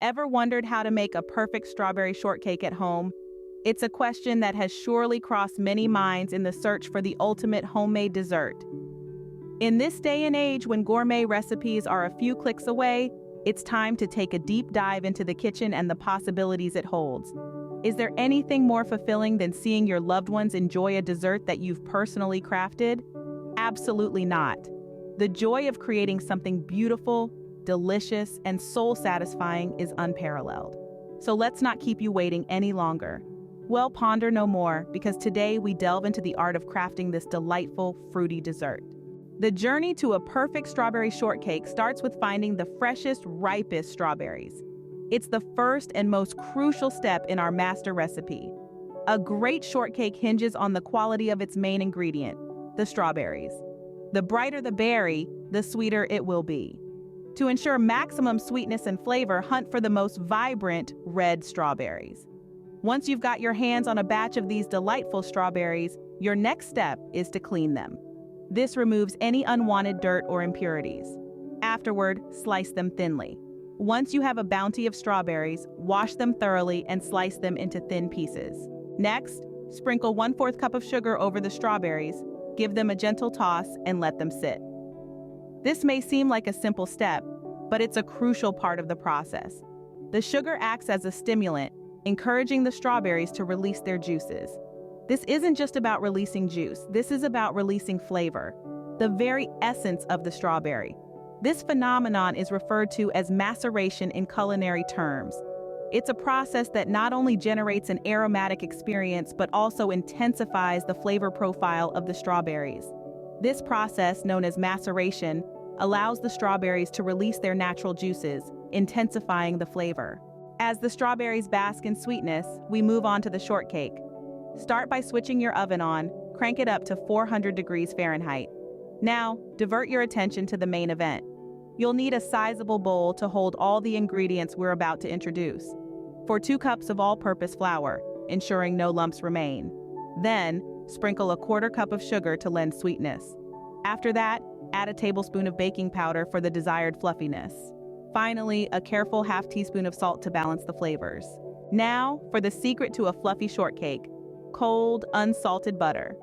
Ever wondered how to make a perfect strawberry shortcake at home? It's a question that has surely crossed many minds in the search for the ultimate homemade dessert. In this day and age when gourmet recipes are a few clicks away, it's time to take a deep dive into the kitchen and the possibilities it holds. Is there anything more fulfilling than seeing your loved ones enjoy a dessert that you've personally crafted? Absolutely not. The joy of creating something beautiful, delicious, and soul-satisfying is unparalleled. So let's not keep you waiting any longer. Well, ponder no more, because today we delve into the art of crafting this delightful, fruity dessert. The journey to a perfect strawberry shortcake starts with finding the freshest, ripest strawberries. It's the first and most crucial step in our master recipe. A great shortcake hinges on the quality of its main ingredient, the strawberries. The brighter the berry, the sweeter it will be. To ensure maximum sweetness and flavor, hunt for the most vibrant red strawberries. Once you've got your hands on a batch of these delightful strawberries, your next step is to clean them. This removes any unwanted dirt or impurities. Afterward, slice them thinly. Once you have a bounty of strawberries, wash them thoroughly and slice them into thin pieces. Next, sprinkle 1/4 cup of sugar over the strawberries, give them a gentle toss, and let them sit. This may seem like a simple step, but it's a crucial part of the process. The sugar acts as a stimulant, encouraging the strawberries to release their juices. This isn't just about releasing juice, this is about releasing flavor, the very essence of the strawberry. This phenomenon is referred to as maceration in culinary terms. It's a process that not only generates an aromatic experience but also intensifies the flavor profile of the strawberries. This process, known as maceration, allows the strawberries to release their natural juices, intensifying the flavor. As the strawberries bask in sweetness, we move on to the shortcake. Start by switching your oven on, crank it up to 400 degrees Fahrenheit. Now, divert your attention to the main event. You'll need a sizable bowl to hold all the ingredients we're about to introduce. For 2 cups of all-purpose flour, ensuring no lumps remain. Then, sprinkle a 1/4 cup of sugar to lend sweetness. After that, add a tablespoon of baking powder for the desired fluffiness. Finally, a careful 1/2 teaspoon of salt to balance the flavors. Now, for the secret to a fluffy shortcake: cold, unsalted butter.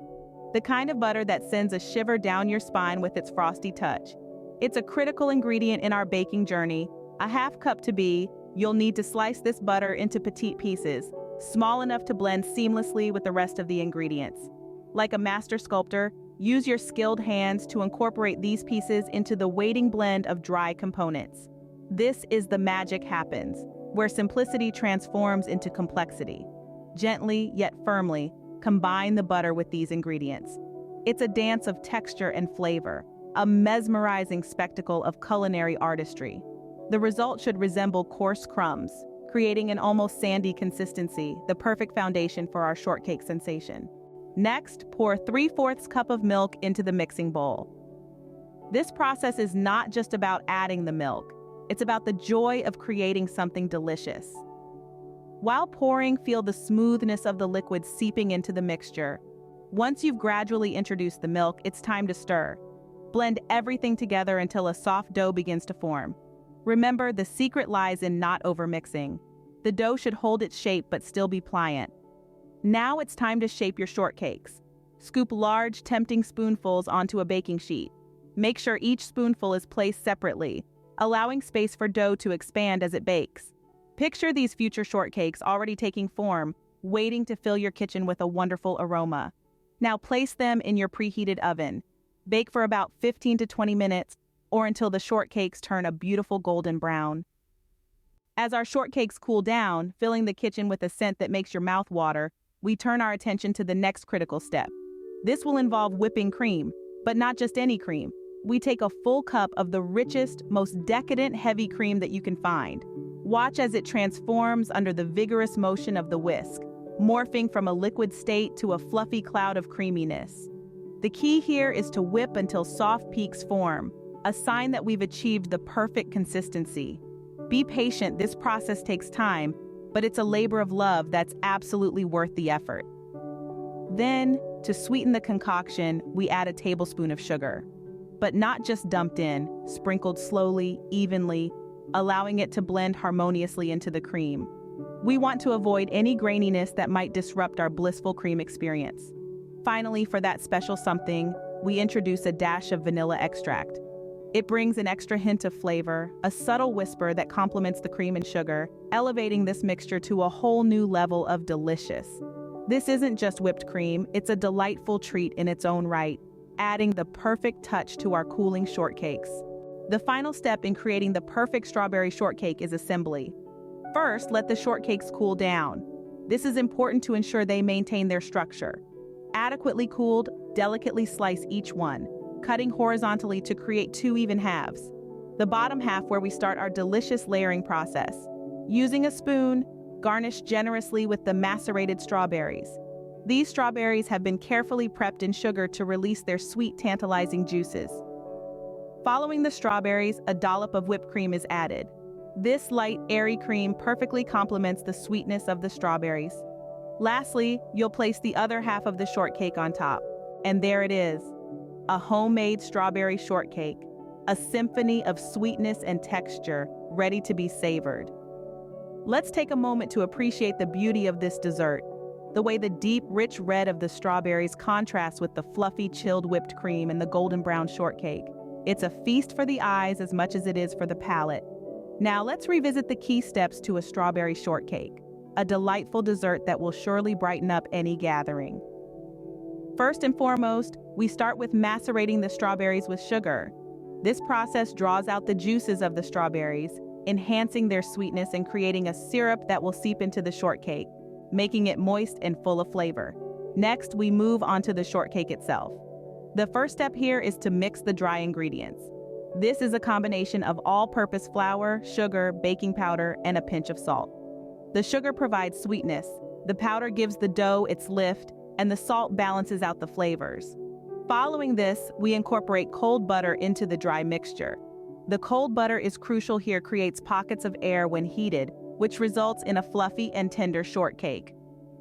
The kind of butter that sends a shiver down your spine with its frosty touch. It's a critical ingredient in our baking journey. A 1/2 cup to be, you'll need to slice this butter into petite pieces, small enough to blend seamlessly with the rest of the ingredients. Like a master sculptor, use your skilled hands to incorporate these pieces into the waiting blend of dry components. This is the magic happens, where simplicity transforms into complexity. Gently, yet firmly, combine the butter with these ingredients. It's a dance of texture and flavor, a mesmerizing spectacle of culinary artistry. The result should resemble coarse crumbs, creating an almost sandy consistency, the perfect foundation for our shortcake sensation. Next, pour 3/4 cup of milk into the mixing bowl. This process is not just about adding the milk, it's about the joy of creating something delicious. While pouring, feel the smoothness of the liquid seeping into the mixture. Once you've gradually introduced the milk, it's time to stir. Blend everything together until a soft dough begins to form. Remember, the secret lies in not overmixing. The dough should hold its shape but still be pliant. Now it's time to shape your shortcakes. Scoop large, tempting spoonfuls onto a baking sheet. Make sure each spoonful is placed separately, allowing space for dough to expand as it bakes. Picture these future shortcakes already taking form, waiting to fill your kitchen with a wonderful aroma. Now place them in your preheated oven. Bake for about 15 to 20 minutes, or until the shortcakes turn a beautiful golden brown. As our shortcakes cool down, filling the kitchen with a scent that makes your mouth water, we turn our attention to the next critical step. This will involve whipping cream, but not just any cream. We take a full cup of the richest, most decadent heavy cream that you can find. Watch as it transforms under the vigorous motion of the whisk, morphing from a liquid state to a fluffy cloud of creaminess. The key here is to whip until soft peaks form, a sign that we've achieved the perfect consistency. Be patient, this process takes time, but it's a labor of love that's absolutely worth the effort. Then, to sweeten the concoction, we add a tablespoon of sugar. But not just dumped in, sprinkled slowly, evenly. allowing it to blend harmoniously into the cream. We want to avoid any graininess that might disrupt our blissful cream experience. Finally, for that special something, we introduce a dash of vanilla extract. It brings an extra hint of flavor, a subtle whisper that complements the cream and sugar, elevating this mixture to a whole new level of delicious. This isn't just whipped cream, it's a delightful treat in its own right, adding the perfect touch to our cooling shortcakes. The final step in creating the perfect strawberry shortcake is assembly. First, let the shortcakes cool down. This is important to ensure they maintain their structure. Adequately cooled, delicately slice each one, cutting horizontally to create 2 even halves. The bottom half where we start our delicious layering process. Using a spoon, garnish generously with the macerated strawberries. These strawberries have been carefully prepped in sugar to release their sweet, tantalizing juices. Following the strawberries, a dollop of whipped cream is added. This light, airy cream perfectly complements the sweetness of the strawberries. Lastly, you'll place the other half of the shortcake on top. And there it is, a homemade strawberry shortcake, a symphony of sweetness and texture, ready to be savored. Let's take a moment to appreciate the beauty of this dessert. The way the deep, rich red of the strawberries contrasts with the fluffy, chilled whipped cream and the golden brown shortcake. It's a feast for the eyes as much as it is for the palate. Now let's revisit the key steps to a strawberry shortcake, a delightful dessert that will surely brighten up any gathering. First and foremost, we start with macerating the strawberries with sugar. This process draws out the juices of the strawberries, enhancing their sweetness and creating a syrup that will seep into the shortcake, making it moist and full of flavor. Next, we move on to the shortcake itself. The first step here is to mix the dry ingredients. This is a combination of all-purpose flour, sugar, baking powder, and a pinch of salt. The sugar provides sweetness, the powder gives the dough its lift, and the salt balances out the flavors. Following this, we incorporate cold butter into the dry mixture. The cold butter is crucial here, creates pockets of air when heated, which results in a fluffy and tender shortcake.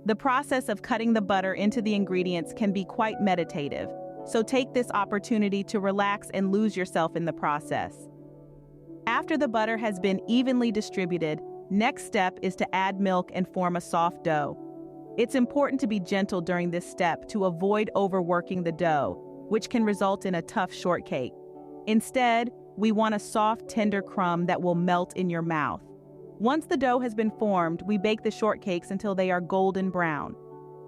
The process of cutting the butter into the ingredients can be quite meditative, so take this opportunity to relax and lose yourself in the process. After the butter has been evenly distributed, next step is to add milk and form a soft dough. It's important to be gentle during this step to avoid overworking the dough, which can result in a tough shortcake. Instead, we want a soft, tender crumb that will melt in your mouth. Once the dough has been formed, we bake the shortcakes until they are golden brown.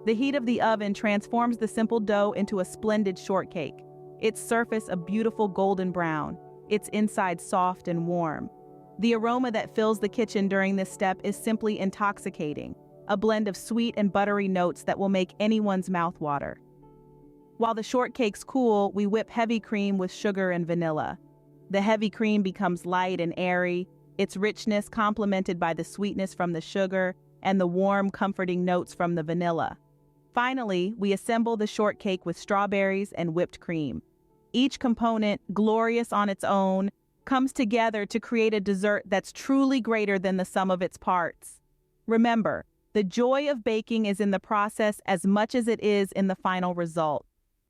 The heat of the oven transforms the simple dough into a splendid shortcake. Its surface a beautiful golden brown, its inside soft and warm. The aroma that fills the kitchen during this step is simply intoxicating, a blend of sweet and buttery notes that will make anyone's mouth water. While the shortcakes cool, we whip heavy cream with sugar and vanilla. The heavy cream becomes light and airy, its richness complemented by the sweetness from the sugar and the warm, comforting notes from the vanilla. Finally, we assemble the shortcake with strawberries and whipped cream. Each component, glorious on its own, comes together to create a dessert that's truly greater than the sum of its parts. Remember, the joy of baking is in the process as much as it is in the final result.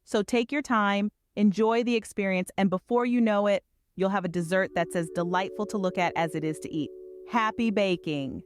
So take your time, enjoy the experience, and before you know it, you'll have a dessert that's as delightful to look at as it is to eat. Happy baking!